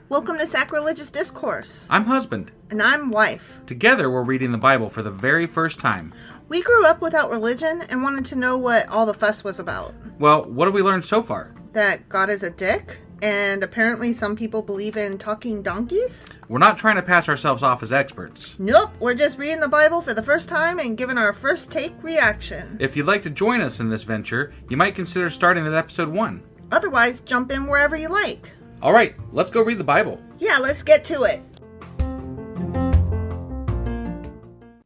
Welcome to Sacrilegious Discourse. I'm husband. And I'm wife. Together, we're reading the Bible for the very first time. We grew up without religion and wanted to know what all the fuss was about. Well, what have we learned so far? That God is a dick, and apparently some people believe in talking donkeys? We're not trying to pass ourselves off as experts. Nope, we're just reading the Bible for the first time and giving our first take reaction. If you'd like to join us in this venture, you might consider starting at episode 1. Otherwise, jump in wherever you like. All right, let's go read the Bible. Yeah, let's get to it.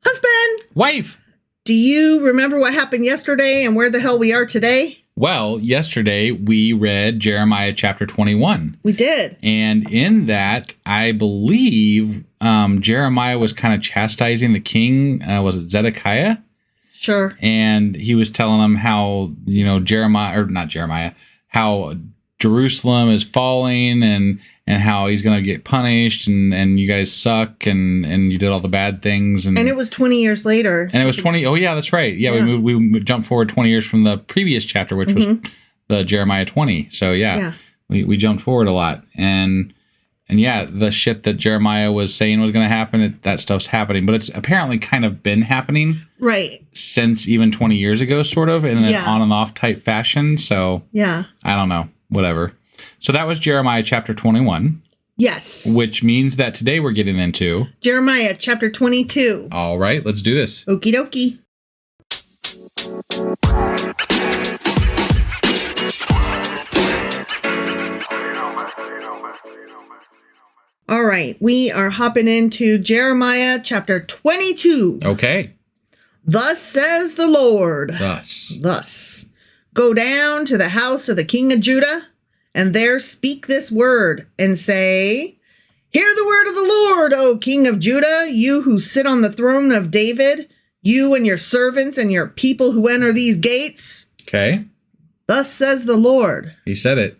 Husband! Wife! Do you remember what happened yesterday and where the hell we are today? Well, yesterday we read Jeremiah chapter 21. We did. And in that, I believe Jeremiah was kind of chastising the king. Was it Zedekiah? Sure. And he was telling him how, how Jerusalem is falling and how he's going to get punished and you guys suck and you did all the bad things. And it was 20 years later. And it was 20. Oh, yeah, that's right. Yeah. We jumped forward 20 years from the previous chapter, which was the Jeremiah 20. So, yeah. We jumped forward a lot. And yeah, the shit that Jeremiah was saying was going to happen, that stuff's happening. But it's apparently kind of been happening. Right. Since even 20 years ago, sort of, in an on and off type fashion. So, yeah. I don't know. Whatever. So that was Jeremiah chapter 21. Yes. Which means that today we're getting into Jeremiah chapter 22. All right, let's do this. Okie dokie. All right, we are hopping into Jeremiah chapter 22. Okay. Thus says the Lord. Thus. Go down to the house of the king of Judah, and there speak this word, and say, Hear the word of the Lord, O king of Judah, you who sit on the throne of David, you and your servants and your people who enter these gates. Okay. Thus says the Lord. He said it.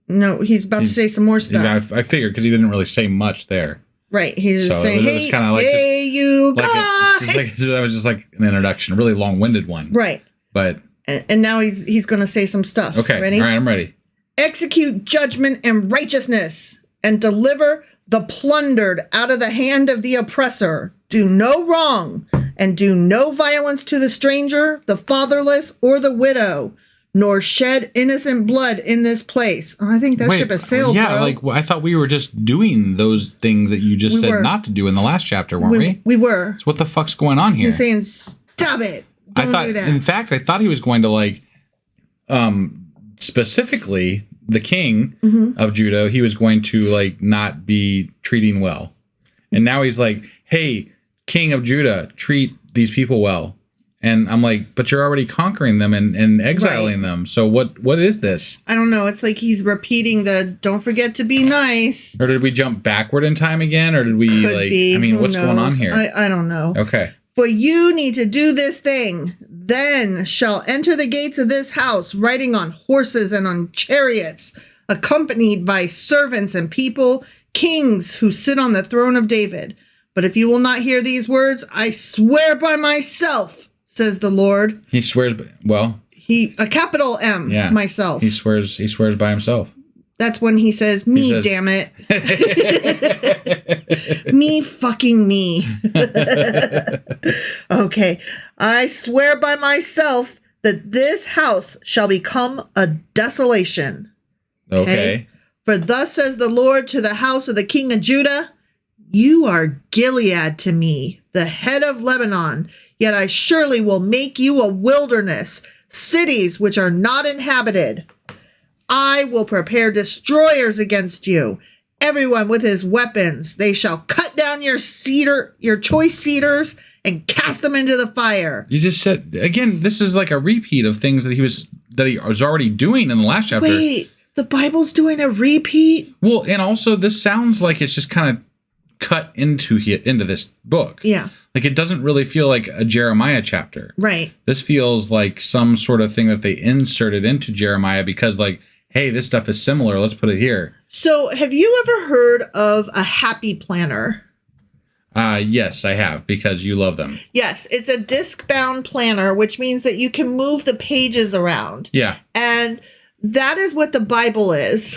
No, he's about to say some more stuff. I figured because he didn't really say much there. Right. He's just saying, hey, you guys. That was just like an introduction, a really long-winded one. Right. But... And now he's going to say some stuff. Okay. Ready? All right, I'm ready. Execute judgment and righteousness and deliver the plundered out of the hand of the oppressor. Do no wrong and do no violence to the stranger, the fatherless, or the widow, nor shed innocent blood in this place. Oh, I think that ship has sailed, bro. I thought we were just doing those things that you just said not to do in the last chapter, weren't we? We were. So what the fuck's going on here? He's saying, stop it. In fact, I thought he was going to specifically the king of Judah, he was going to not be treating well. And now he's like, hey, king of Judah, treat these people well. And I'm like, but you're already conquering them and exiling them. So what is this? I don't know. It's like he's repeating don't forget to be nice. Or did we jump backward in time again? Or did we what's going on here? I don't know. Okay. For you need to do this thing. Then shall enter the gates of this house, riding on horses and on chariots, accompanied by servants and people, kings who sit on the throne of David. But if you will not hear these words, I swear by myself, says the Lord. He swears, a capital M, myself. He swears by himself. That's when he says, damn it. Me fucking me. Okay. I swear by myself that this house shall become a desolation. Okay. For thus says the Lord to the house of the king of Judah, you are Gilead to me, the head of Lebanon, yet I surely will make you a wilderness, cities which are not inhabited. I will prepare destroyers against you, everyone with his weapons. They shall cut down your choice cedars and cast them into the fire. You just said, again, this is like a repeat of things that he was already doing in the last chapter. Wait, the Bible's doing a repeat? Well, and also this sounds like it's just kind of cut into this book. Yeah. Like it doesn't really feel like a Jeremiah chapter. Right. This feels like some sort of thing that they inserted into Jeremiah because hey, this stuff is similar. Let's put it here. So have you ever heard of a happy planner? Yes, I have, because you love them. Yes, it's a disc-bound planner, which means that you can move the pages around. Yeah. And that is what the Bible is.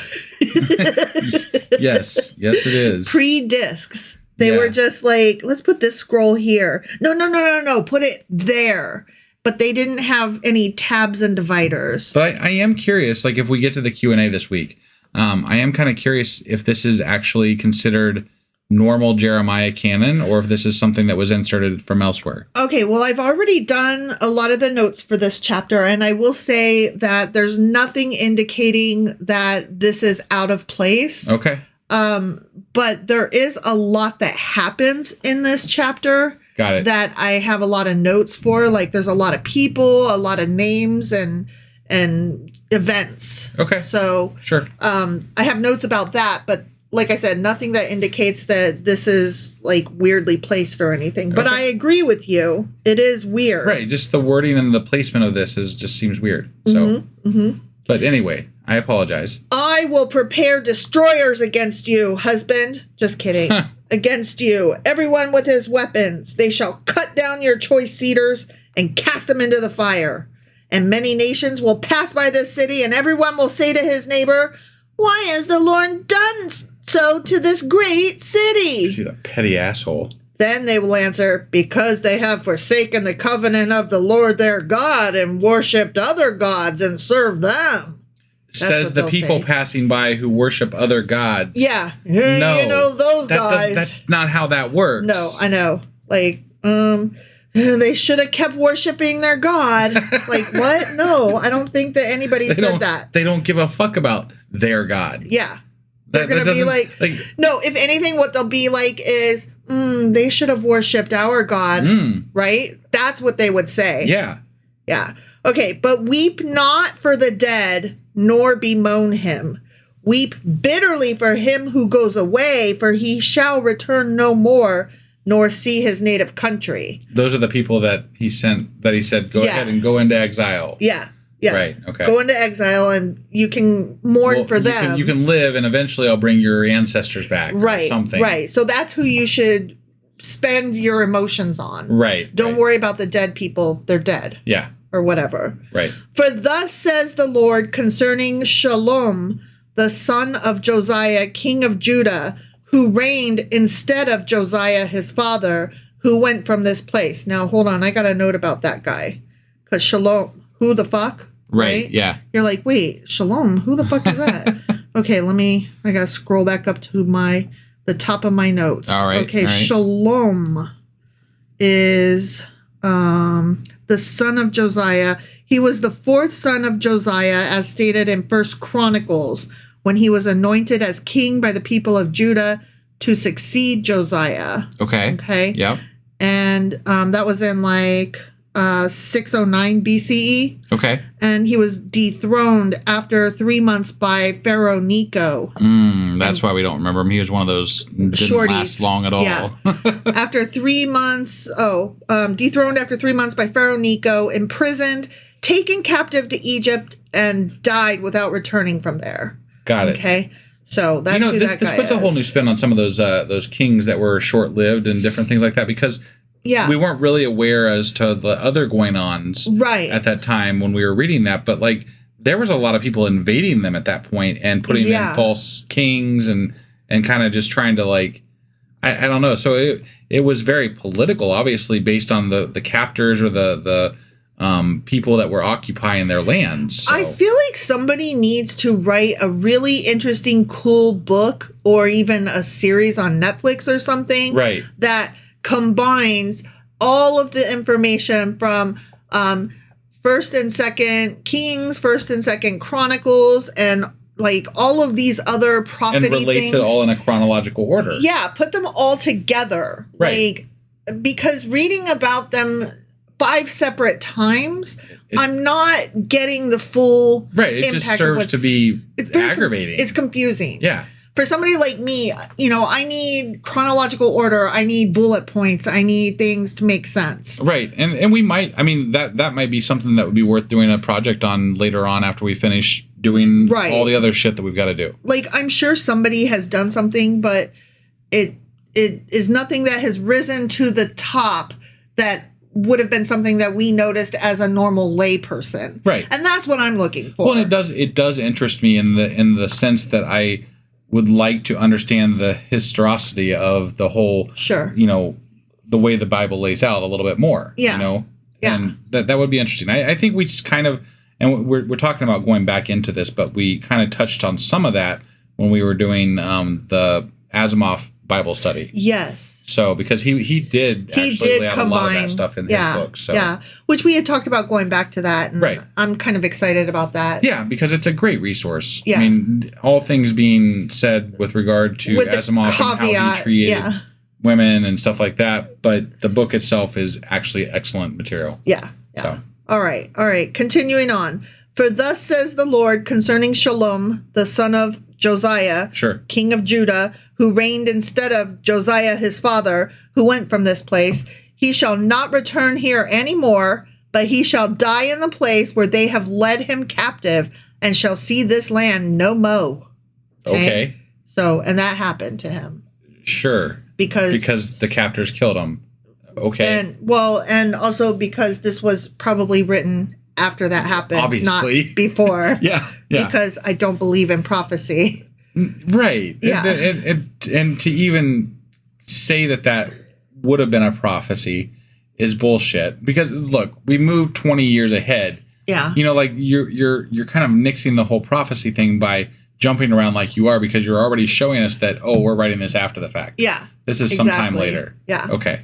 Yes, it is. Pre-discs. They were just like, let's put this scroll here. No, put it there. But they didn't have any tabs and dividers. But I am curious, like if we get to the Q&A this week, I am kind of curious if this is actually considered normal Jeremiah canon or if this is something that was inserted from elsewhere. Okay, well, I've already done a lot of the notes for this chapter, and I will say that there's nothing indicating that this is out of place. Okay. But there is a lot that happens in this chapter. Got it. That I have a lot of notes for. Like there's a lot of people, a lot of names and events. Okay. So sure. I have notes about that, but like I said, nothing that indicates that this is like weirdly placed or anything. But I agree with you. It is weird. Right. Just the wording and the placement of this just seems weird. So, But anyway, I apologize. I will prepare destroyers against you, husband. Just kidding. Against you, everyone with his weapons. They shall cut down your choice cedars and cast them into the fire. And many nations will pass by this city, and everyone will say to his neighbor, why has the Lord done so to this great city? She's a petty asshole. Then they will answer, because they have forsaken the covenant of the Lord their God and worshipped other gods and served them. Says the people passing by who worship other gods. Yeah. No. You know, those guys. That's not how that works. No, I know. Like, they should have kept worshiping their God. Like, what? No, I don't think that anybody said that. They don't give a fuck about their God. Yeah. They're going to be like, no, if anything, what they'll be like is, they should have worshipped our God, right? That's what they would say. Yeah. Yeah. Okay, but weep not for the dead, nor bemoan him. Weep bitterly for him who goes away, for he shall return no more, nor see his native country. Those are the people that he said, go ahead and go into exile. Yeah. Yeah. Right. Okay. Go into exile and you can mourn for them. You can live and eventually I'll bring your ancestors back. Right. Or something. Right. So that's who you should spend your emotions on. Right. Don't worry about the dead people. They're dead. Yeah. Or whatever. Right. For thus says the Lord concerning Shalom, the son of Josiah, king of Judah, who reigned instead of Josiah his father, who went from this place. Now, hold on. I got a note about that guy. Because Shalom, who the fuck? Right, yeah. You're like, wait, Shalom, who the fuck is that? Okay, I got to scroll back up to the top of my notes. All right. Okay, all right. Shalom is the son of Josiah. He was the fourth son of Josiah, as stated in First Chronicles, when he was anointed as king by the people of Judah to succeed Josiah. Okay. Okay. Yep. And that was in 609 BCE. Okay. And he was dethroned after 3 months by Pharaoh Necho. That's why we don't remember him. He was one of those didn't last long at all. Yeah. After 3 months, dethroned after 3 months by Pharaoh Necho, imprisoned, taken captive to Egypt, and died without returning from there. Got it. Okay. So that's who that guy is. This puts a whole new spin on some of those kings that were short-lived and different things like that, because we weren't really aware as to the other going-ons at that time when we were reading that. But there was a lot of people invading them at that point and putting in false kings and kind of just trying to I don't know. So it was very political, obviously, based on the captors or the people that were occupying their lands. So. I feel like somebody needs to write a really interesting, cool book or even a series on Netflix or something. Right. That combines all of the information from First and Second Kings, First and Second Chronicles, and all of these other prophecy and relates things. it all in a chronological order. Yeah, put them all together. Right. Because reading about them 5 separate times, I'm not getting the full It impact just serves to be aggravating. It's confusing. Yeah. For somebody like me, I need chronological order. I need bullet points. I need things to make sense. Right. And we might, that might be something that would be worth doing a project on later on after we finish doing all the other shit that we've got to do. I'm sure somebody has done something, but it is nothing that has risen to the top that would have been something that we noticed as a normal lay person. Right. And that's what I'm looking for. Well, and it does interest me in the sense that I would like to understand the historicity of the whole, sure, the way the Bible lays out a little bit more. Yeah. And that would be interesting. I think we just kind of, and we're talking about going back into this, but we kind of touched on some of that when we were doing the Asimov Bible study. Yes. So, because he did lay out a lot of that stuff in his book. So. Yeah, which we had talked about going back to that. And right. I'm kind of excited about that. Yeah, because it's a great resource. Yeah. I mean, all things being said with regard to Asimov and how he treated women and stuff like that, but the book itself is actually excellent material. Yeah. So. All right. Continuing on. For thus says the Lord concerning Shalom, the son of Josiah, king of Judah, who reigned instead of Josiah his father, who went from this place, he shall not return here any more, but he shall die in the place where they have led him captive, and shall see this land no mo. Okay. So, and that happened to him. Sure. Because the captors killed him. Okay. And also because this was probably written after that happened. Obviously. Not before. Yeah. Because I don't believe in prophecy. Right. Yeah. And to even say that would have been a prophecy is bullshit. Because look, we moved 20 years ahead. Yeah. Like you're kind of nixing the whole prophecy thing by jumping around like you are, because you're already showing us that, we're writing this after the fact. Yeah. This is sometime later. Yeah. Okay.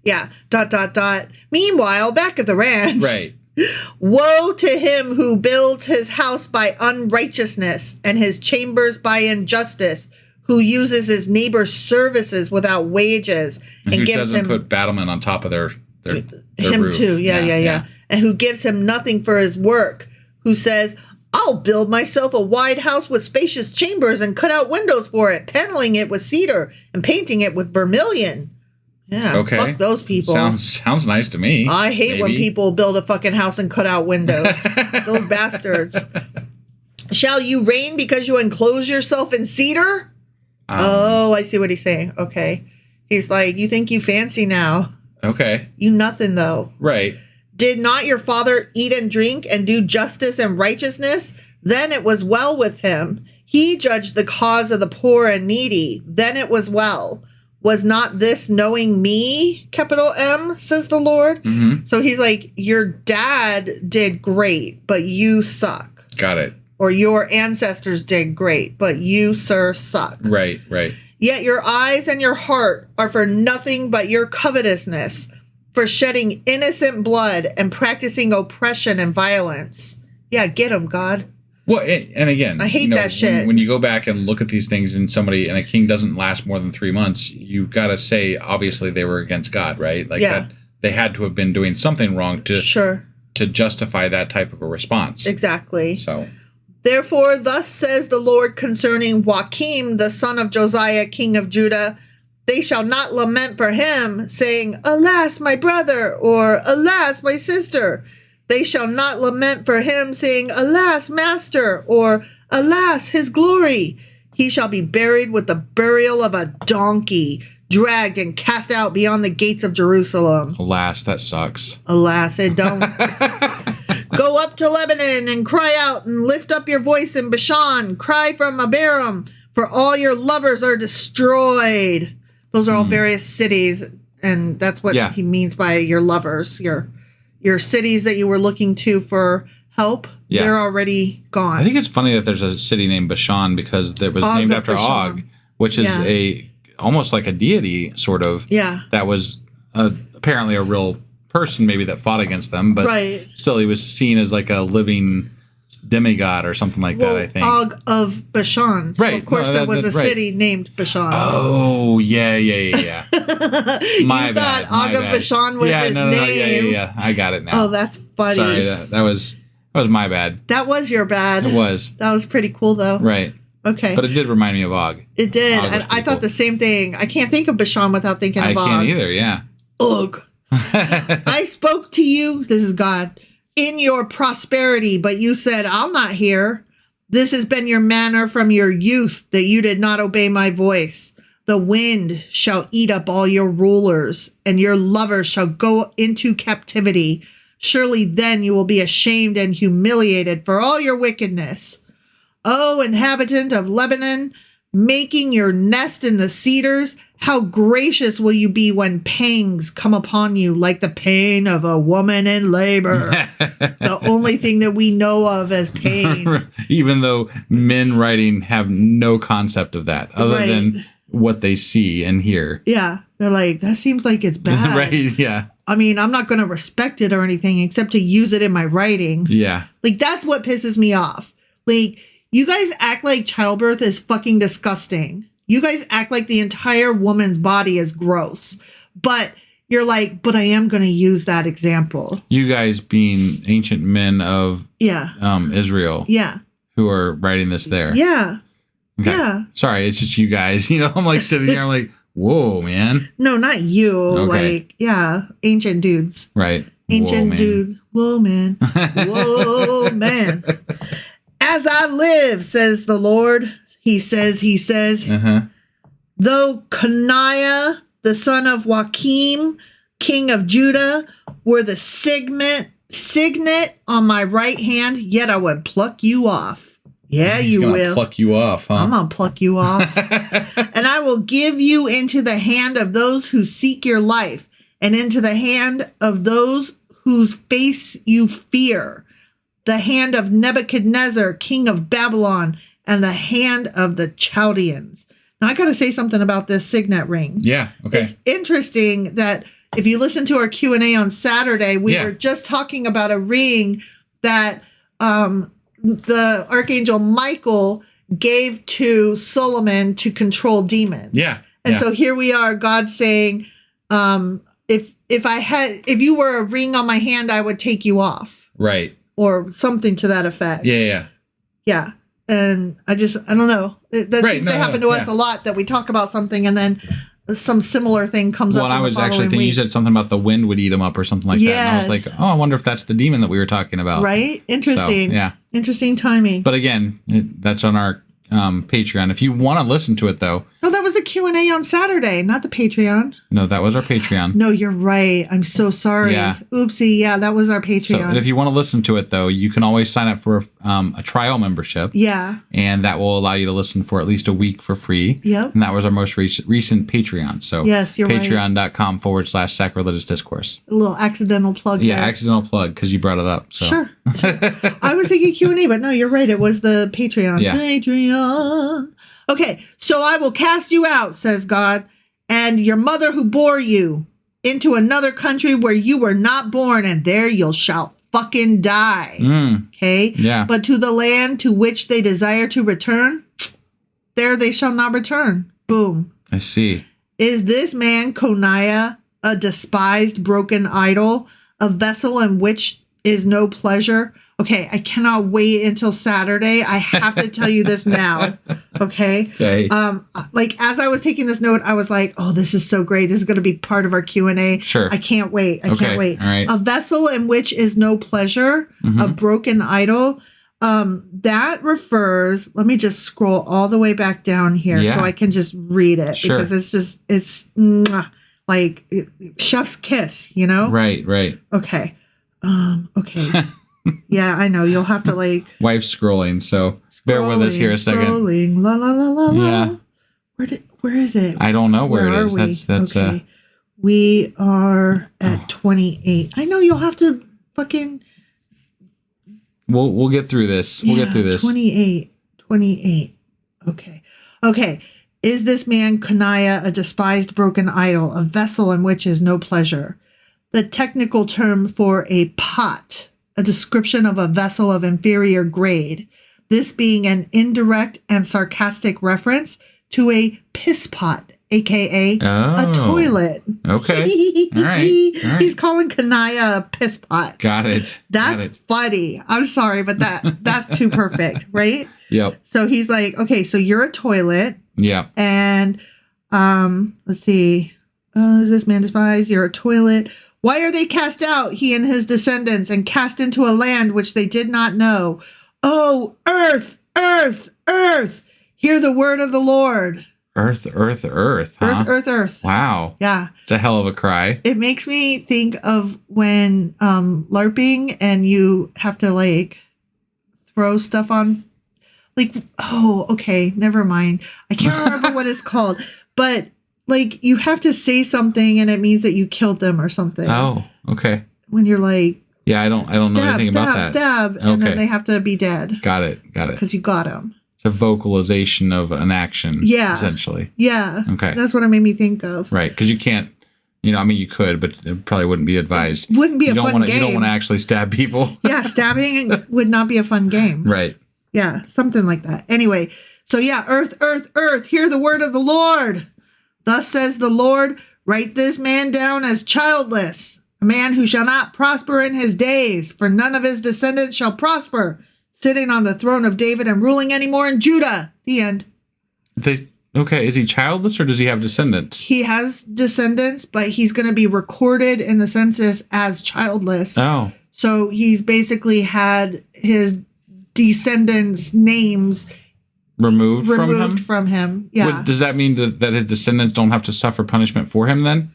Yeah. ... Meanwhile, back at the ranch. Right. Woe to him who builds his house by unrighteousness and his chambers by injustice, who uses his neighbor's services without wages, and who gives doesn't him put battlement on top of their him roof. too. Yeah. And who gives him nothing for his work, who says, I'll build myself a wide house with spacious chambers and cut out windows for it, paneling it with cedar and painting it with vermilion. Yeah, okay. Fuck those people. Sounds nice to me. I hate when people build a fucking house and cut out windows. Those bastards. Shall you reign because you enclose yourself in cedar? I see what he's saying. Okay. He's like, you think you fancy now. Okay. You nothing, though. Right. Did not your father eat and drink and do justice and righteousness? Then it was well with him. He judged the cause of the poor and needy. Then it was well. Was not this knowing me, capital M, says the Lord? Mm-hmm. So he's like, your dad did great, but you suck. Got it. Or your ancestors did great, but you, sir, suck. Right. Yet your eyes and your heart are for nothing but your covetousness, for shedding innocent blood and practicing oppression and violence. Yeah, get him, God. Well, and again, I hate that shit. When you go back and look at these things and a king doesn't last more than 3 months, you got to say, obviously, they were against God, right? Like that, they had to have been doing something wrong to justify that type of a response. Exactly. So, therefore, thus says the Lord concerning Joachim, the son of Josiah, king of Judah, they shall not lament for him, saying, alas, my brother, or alas, my sister. They shall not lament for him, saying, alas, master, or alas, his glory. He shall be buried with the burial of a donkey, dragged and cast out beyond the gates of Jerusalem. Alas, that sucks. Alas, it don't. Go up to Lebanon and cry out and lift up your voice in Bashan. Cry from Abiram, for all your lovers are destroyed. Those are all various cities, and that's what he means by your lovers, your cities that you were looking to for help. Yeah. They're already gone. I think it's funny that there's a city named Bashan because it was named after Og, which is almost like a deity, sort of. Yeah. That was apparently a real person, maybe, that fought against them, but still he was seen as like a living demigod or something like that, I think. Og of Bashan. So of course, there was a city named Bashan. Oh, yeah. My bad. Og of Bashan was his name. Yeah. I got it now. Oh, that's funny. Sorry, that was my bad. That was your bad. It was. That was pretty cool, though. Right. Okay. But it did remind me of Og. It did. And I thought the same thing. I can't think of Bashan without thinking of Og. I can't either, yeah. Ugh. I spoke to you, this is God, in your prosperity, but you said, I'll not hear. This has been your manner from your youth, that you did not obey my voice. The wind shall eat up all your rulers, and your lovers shall go into captivity. Surely then you will be ashamed and humiliated for all your wickedness. O inhabitant of Lebanon, making your nest in the cedars, how gracious will you be when pangs come upon you like the pain of a woman in labor. The only thing that we know of as pain. Even though men writing have no concept of that other than what they see and hear. Yeah. They're like, that seems like it's bad. Right. Yeah. I mean, I'm not going to respect it or anything except to use it in my writing. Yeah. Like, that's what pisses me off. Like, you guys act like childbirth is fucking disgusting. You guys act like the entire woman's body is gross. But you're like, but I am going to use that example. You guys being ancient men of Israel. Yeah. Who are writing this there. Yeah. Okay. Yeah. Sorry, it's just you guys. You know, I'm like sitting here, I'm like, whoa, man. No, not you. Okay. Like, yeah, ancient dudes. Right. Ancient dude. Whoa, man. Whoa, man. As I live, says the Lord, he says, though Coniah, the son of Joachim, king of Judah, were the signet on my right hand, yet I would pluck you off. Yeah, He's you gonna will. Pluck you off, huh? I'm going to pluck you off. And I will give you into the hand of those who seek your life, and into the hand of those whose face you fear. The hand of Nebuchadnezzar, king of Babylon, and the hand of the Chaldeans. Now, I got to say something about this signet ring. Yeah, okay. It's interesting that if you listen to our Q&A on Saturday, we were just talking about a ring that the Archangel Michael gave to Solomon to control demons. Yeah. And so here we are, God saying, if you were a ring on my hand, I would take you off. Right. Or something to that effect. Yeah. And I don't know. That seems to happen to us a lot, that we talk about something and then some similar thing comes up. Well, I was actually thinking you said something about the wind would eat them up or something like that. And I was like, oh, I wonder if that's the demon that we were talking about. Right? Interesting. So, yeah. Interesting timing. But again, that's on our Patreon. If you want to listen to it, though. No, that was the Q&A on Saturday, not the Patreon. No, that was our Patreon. No, you're right. I'm so sorry. Yeah. Oopsie. Yeah, that was our Patreon. So if you want to listen to it, though, you can always sign up for a trial membership. Yeah. And that will allow you to listen for at least a week for free. Yep. And that was our most recent Patreon. So yes, you're patreon.com/sacrilegious discourse. A little accidental plug. Yeah, there. accidental plug because you brought it up. So. Sure. I was thinking Q&A, but no, you're right. It was the Patreon. Yeah. Patreon. Okay, so I will cast you out, says God, and your mother who bore you into another country where you were not born, and there you shall fucking die. Okay? Yeah. But to the land to which they desire to return, there they shall not return. Boom. I see. Is this man, Coniah, a despised, broken idol, a vessel in which is no pleasure? Okay, I cannot wait until Saturday. I have to tell you this now. Okay. Like as I was taking this note, I was like, "Oh, this is so great. This is going to be part of our Q&A." Sure. I can't wait. I can't wait. All right. A vessel in which is no pleasure, a broken idol. That refers. Let me just scroll all the way back down here so I can just read it because it's like chef's kiss. You know. Right. Okay. Okay. Yeah, I know. You'll have to like... Wife's scrolling, so bear with us here a second. Scrolling, la la la la la. Yeah. Where is it? I don't know where it is. We? That's okay. We are at 28. I know you'll have to fucking... We'll get through this. We'll get through this. 28. Okay. Is this man Coniah a despised broken idol, a vessel in which is no pleasure? The technical term for a pot, a description of a vessel of inferior grade, this being an indirect and sarcastic reference to a piss pot, aka a toilet. Okay. All right. He's calling Coniah a piss pot. Got it. That's funny. I'm sorry, but that's too perfect, right? Yep. So he's like, okay, so you're a toilet. Yeah. And let's see. Is this man despised? You're a toilet. Why are they cast out, he and his descendants, and cast into a land which they did not know? Oh, earth, earth, earth, hear the word of the Lord. Earth, earth, earth. Huh? Earth. Wow. Yeah. It's a hell of a cry. It makes me think of when LARPing and you have to like throw stuff on. Like, oh, okay, never mind. I can't remember what it's called. But like you have to say something and it means that you killed them or something. Oh, okay. When you're like, yeah, I don't know anything about that. Stab, and then they have to be dead. Got it. Because you got them. It's a vocalization of an action. Yeah. Essentially. Yeah. Okay. That's what it made me think of. Right, because you can't. I mean, you could, but it probably wouldn't be advised. It wouldn't be a fun game. You don't want to actually stab people. Yeah, stabbing would not be a fun game. Right. Yeah, something like that. Anyway, so yeah, earth, hear the word of the Lord. Thus says the Lord, write this man down as childless, a man who shall not prosper in his days, for none of his descendants shall prosper, sitting on the throne of David and ruling anymore in Judah. The end. Okay, is he childless or does he have descendants? He has descendants, but he's going to be recorded in the census as childless. Oh. So he's basically had his descendants' names removed from him. Yeah. Does that mean that his descendants don't have to suffer punishment for him then?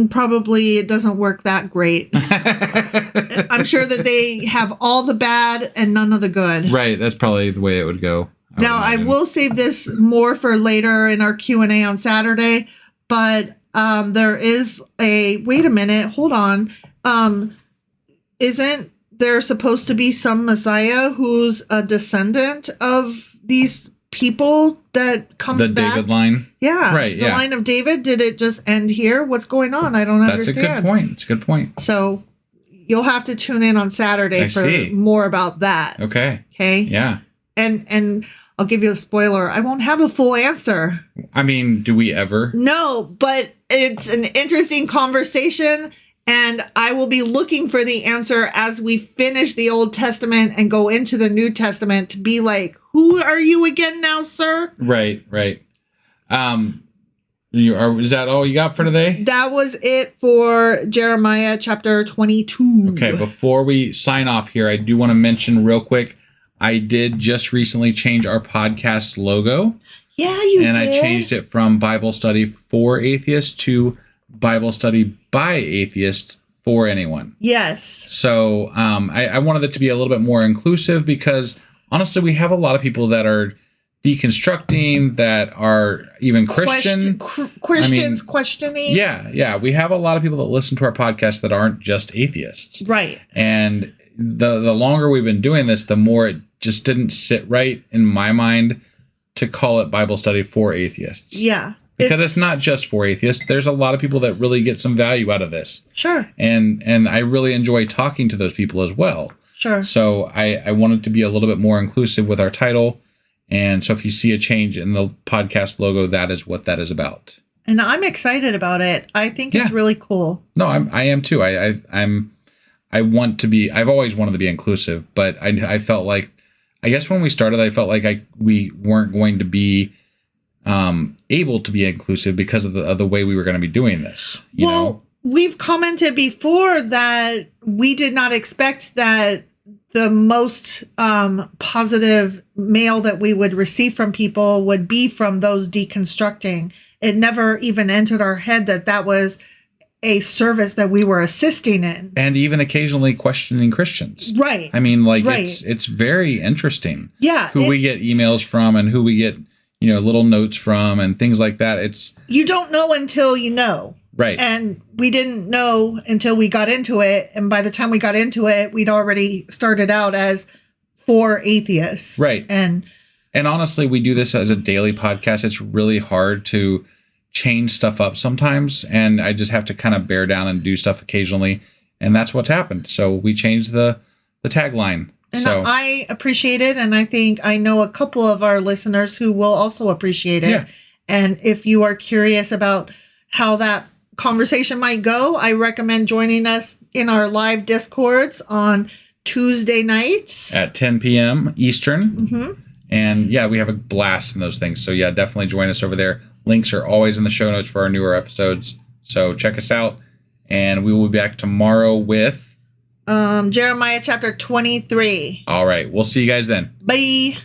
Probably it doesn't work that great. I'm sure that they have all the bad and none of the good. Right. That's probably the way it would go. I will save this more for later in our Q&A on Saturday, but there is wait a minute, hold on. Isn't there supposed to be some Messiah who's a descendant of these people that comes back? The David line? Yeah. Right, the line of David. Did it just end here? What's going on? I don't understand. That's a good point. It's a good point. So you'll have to tune in on Saturday for more about that. Okay. Okay? Yeah. And I'll give you a spoiler. I won't have a full answer. I mean, do we ever? No, but it's an interesting conversation. And I will be looking for the answer as we finish the Old Testament and go into the New Testament to be like, who are you again now, sir? Right. Is that all you got for today? That was it for Jeremiah chapter 22. Okay, before we sign off here, I do want to mention real quick, I did just recently change our podcast logo. Yeah, you did. And I changed it from Bible Study for Atheists to Bible Study by Atheists for anyone. Yes. So I wanted it to be a little bit more inclusive because honestly, we have a lot of people that are deconstructing, that are even Christian. Christians questioning. Yeah. We have a lot of people that listen to our podcast that aren't just atheists. Right. And the longer we've been doing this, the more it just didn't sit right in my mind to call it Bible Study for Atheists. Yeah. Because it's not just for atheists. There's a lot of people that really get some value out of this. Sure. And I really enjoy talking to those people as well. Sure. So I wanted to be a little bit more inclusive with our title. And so if you see a change in the podcast logo, that is what that is about. And I'm excited about it. I think it's really cool. No, I am too. I've always wanted to be inclusive, but I felt like, I guess when we started, I felt like we weren't going to be able to be inclusive because of the way we were going to be doing this. You know? We've commented before that we did not expect that the most positive mail that we would receive from people would be from those deconstructing. It never even entered our head that was a service that we were assisting in. And even occasionally questioning Christians. Right. I mean, it's very interesting. Yeah. Who we get emails from and who we get, little notes from and things like that. You don't know until you know. Right. And we didn't know until we got into it. And by the time we got into it, we'd already started out as for atheists. Right. And honestly, we do this as a daily podcast. It's really hard to change stuff up sometimes. And I just have to kind of bear down and do stuff occasionally. And that's what's happened. So we changed the tagline. And I appreciate it. And I think I know a couple of our listeners who will also appreciate it. Yeah. And if you are curious about how that conversation might go, I recommend joining us in our live Discords on Tuesday nights at 10 p.m. Eastern. Mm-hmm. And yeah, we have a blast in those things. So yeah, definitely join us over there. Links are always in the show notes for our newer episodes. So check us out. And we will be back tomorrow with Jeremiah chapter 23. All right. We'll see you guys then. Bye.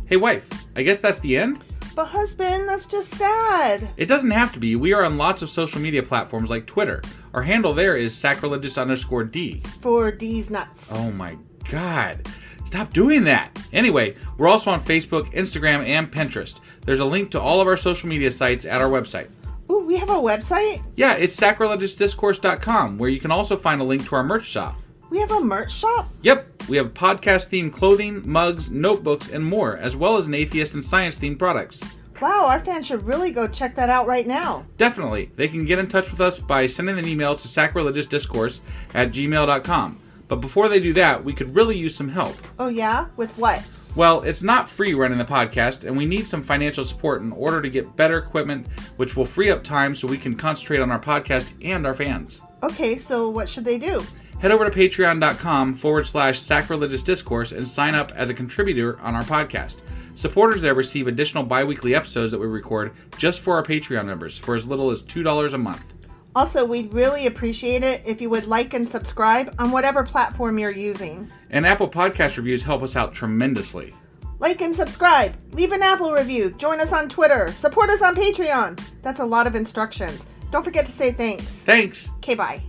Hey, wife, I guess that's the end? But husband, that's just sad. It doesn't have to be. We are on lots of social media platforms like Twitter. Our handle there is sacrilegious_D. For D's nuts. Oh my God. Stop doing that. Anyway, we're also on Facebook, Instagram, and Pinterest. There's a link to all of our social media sites at our website. Ooh, we have a website? Yeah, it's sacrilegiousdiscourse.com, where you can also find a link to our merch shop. We have a merch shop? Yep, we have podcast-themed clothing, mugs, notebooks, and more, as well as an atheist and science-themed products. Wow, our fans should really go check that out right now. Definitely. They can get in touch with us by sending an email to sacrilegiousdiscourse@gmail.com. But before they do that, we could really use some help. Oh yeah? With what? Well, it's not free running the podcast, and we need some financial support in order to get better equipment, which will free up time so we can concentrate on our podcast and our fans. Okay, so what should they do? Head over to patreon.com/sacrilegiousdiscourse and sign up as a contributor on our podcast. Supporters there receive additional bi-weekly episodes that we record just for our Patreon members for as little as $2 a month. Also, we'd really appreciate it if you would like and subscribe on whatever platform you're using. And Apple Podcast reviews help us out tremendously. Like and subscribe. Leave an Apple review. Join us on Twitter. Support us on Patreon. That's a lot of instructions. Don't forget to say thanks. Thanks. Okay, bye.